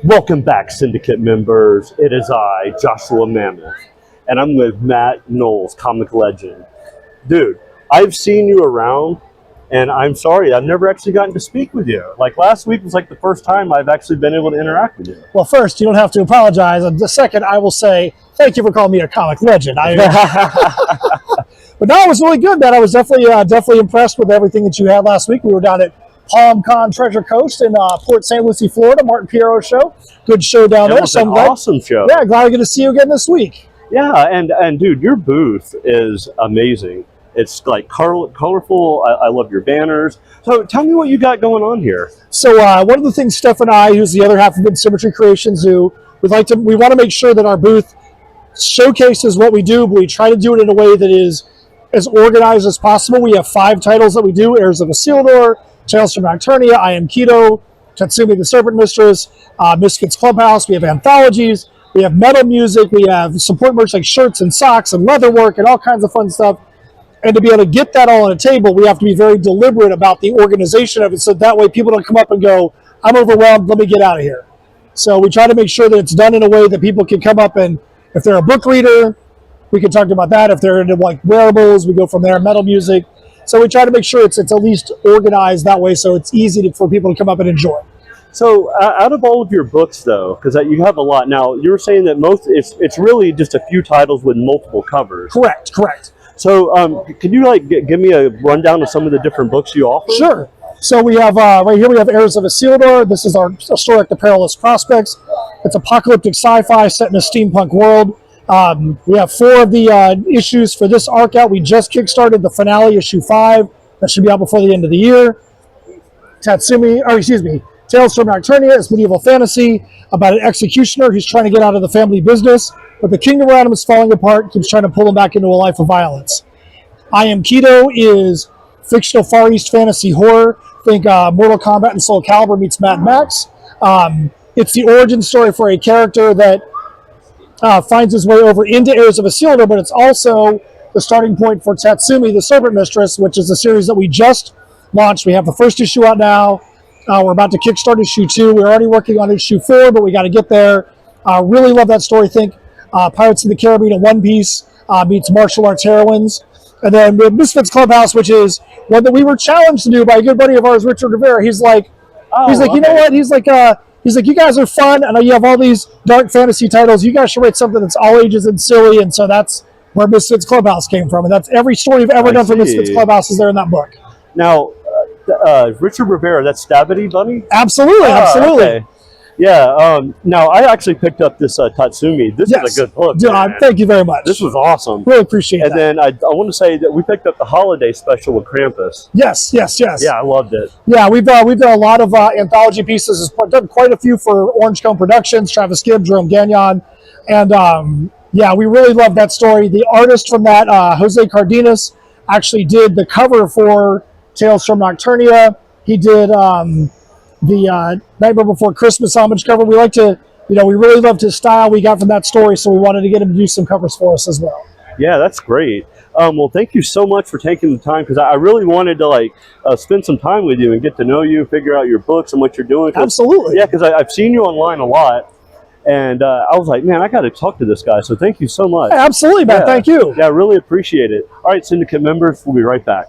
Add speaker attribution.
Speaker 1: Welcome back, Syndicate members. It is I, Joshua Mammoth, and I'm with Matt Knowles, comic legend. Dude, I've seen you around, and I'm sorry, I've never actually gotten to speak with you. Like, last week was like the first time I've actually been able to interact with you.
Speaker 2: Well, first, you don't have to apologize. And the second, I will say, thank you for calling me a comic legend. But no, it was really good, man. I was definitely impressed with everything that you had last week. We were down at Palm Con Treasure Coast in Port St. Lucie, Florida. Martin Piero's show. Good show down there.
Speaker 1: It was an awesome show.
Speaker 2: Yeah, glad I get to see you again this week.
Speaker 1: Yeah, and dude, your booth is amazing. It's like colorful. I love your banners. So tell me what you got going on here.
Speaker 2: So one of the things Steph and I, who's the other half of Symmetry Creations, do, we want to make sure that our booth showcases what we do, but we try to do it in a way that is as organized as possible. We have 5 titles that we do: Heirs of Isildur, Tales from Nocturnia, I Am Keto, Tatsumi the Serpent Mistress, Misfits Clubhouse. We have anthologies, we have metal music, we have support merch like shirts and socks and leatherwork and all kinds of fun stuff. And to be able to get that all on a table, we have to be very deliberate about the organization of it, so that way people don't come up and go, I'm overwhelmed, let me get out of here. So we try to make sure that it's done in a way that people can come up, and if they're a book reader, we can talk about that. If they're into like wearables, we go from there, metal music. So we try to make sure it's at least organized that way, so it's easy for people to come up and enjoy.
Speaker 1: So out of all of your books, though, because you have a lot now, you were saying that it's really just a few titles with multiple covers.
Speaker 2: Correct.
Speaker 1: So can you give me a rundown of some of the different books you offer?
Speaker 2: Sure. So we have right here we have Heirs of Isildur. This is our story like The Perilous Prospects. It's apocalyptic sci-fi set in a steampunk world. We have 4 of the issues for this arc out. We just kickstarted the finale, issue 5. That should be out before the end of the year. Tales from Nocturnia is medieval fantasy about an executioner who's trying to get out of the family business, but the kingdom around him is falling apart, keeps trying to pull him back into a life of violence. I Am Keto is fictional Far East fantasy horror. Think Mortal Kombat and Soul Calibur meets Mad Max. It's the origin story for a character that finds his way over into Heirs of Isildur, but it's also the starting point for Tatsumi the Serpent Mistress, which is a series that we just launched. We have the first issue out now. We're about to kickstart issue 2. We're already working on issue 4, but we got to get there. Really love that story. Think Pirates of the Caribbean and One Piece meets martial arts heroines. And then we have Misfits Clubhouse, which is one that we were challenged to do by a good buddy of ours, Richard Rivera. He's like, you know what? He's like, you guys are fun. I know you have all these dark fantasy titles. You guys should write something that's all ages and silly. And so that's where Misfits Clubhouse came from. And that's every story you've ever done for Misfits Clubhouse is there in that book.
Speaker 1: Now, Richard Rivera, that's Stabity Bunny?
Speaker 2: Absolutely.
Speaker 1: Okay. Yeah. Now, I actually picked up this Tatsumi. This is a good book.
Speaker 2: Thank you very much.
Speaker 1: This was awesome.
Speaker 2: Really appreciate that.
Speaker 1: And then I want to say that we picked up the holiday special with Krampus.
Speaker 2: Yes.
Speaker 1: Yeah, I loved it.
Speaker 2: Yeah, we've done a lot of anthology pieces. We've done quite a few for Orange Cone Productions, Travis Gibb, Jerome Gagnon. And yeah, we really love that story. The artist from that, Jose Cardenas, actually did the cover for Tales from Nocturnia. He did the Nightmare Before Christmas homage cover. We like to, we really loved his style we got from that story, so we wanted to get him to do some covers for us as well.
Speaker 1: Yeah, that's great. Well, thank you so much for taking the time, because I really wanted to spend some time with you and get to know you, figure out your books and what you're doing.
Speaker 2: Absolutely.
Speaker 1: Yeah, because I've seen you online a lot, and I was like, man, I got to talk to this guy, so thank you so much.
Speaker 2: Absolutely, man. Thank you.
Speaker 1: Yeah, I really appreciate it. All right, Syndicate members, we'll be right back.